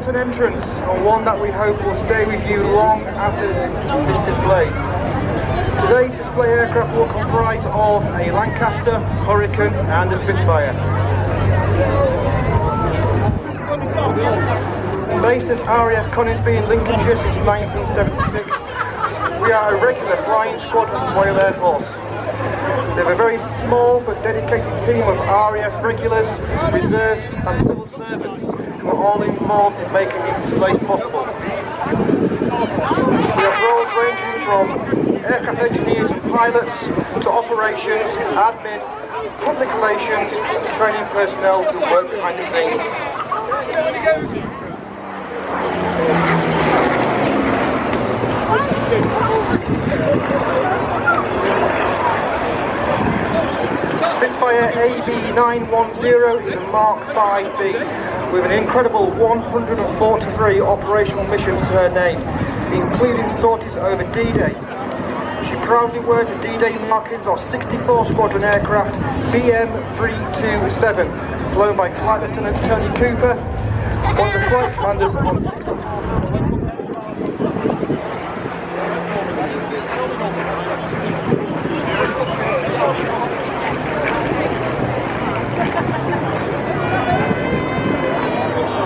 important entrance, and one that we hope will stay with you long after this display. Today's display aircraft will comprise of a Lancaster, Hurricane and a Spitfire. Based at RAF Coningsby in Lincolnshire since 1976, we are a regular flying squadron from Royal Air Force. We have a very small but dedicated team of RAF regulars, reserves and civil servants who are all involved in making these displays possible. We have roles ranging from aircraft engineers and pilots to operations, admin, public relations, training personnel who work behind the scenes. Spitfire AB910 is a Mark 5B with an incredible 143 operational missions to her name, including sorties over D-Day. She proudly wears the D-Day markings of 64 Squadron aircraft BM327, flown by Flight Lieutenant Tony Cooper, one of the flight commanders on 64.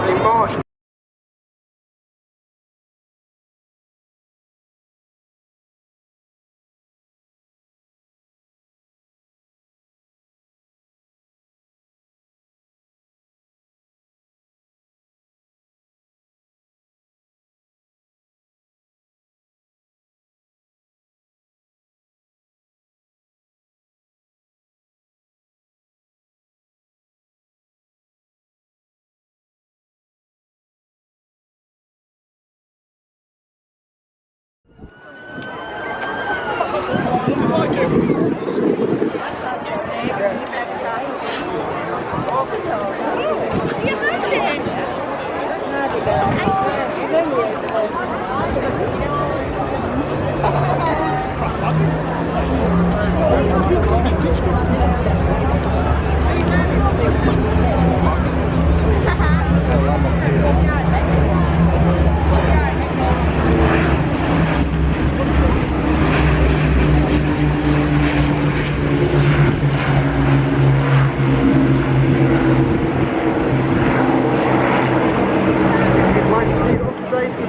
In March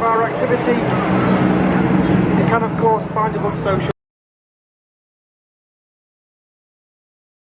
our activity. You can of course find us on social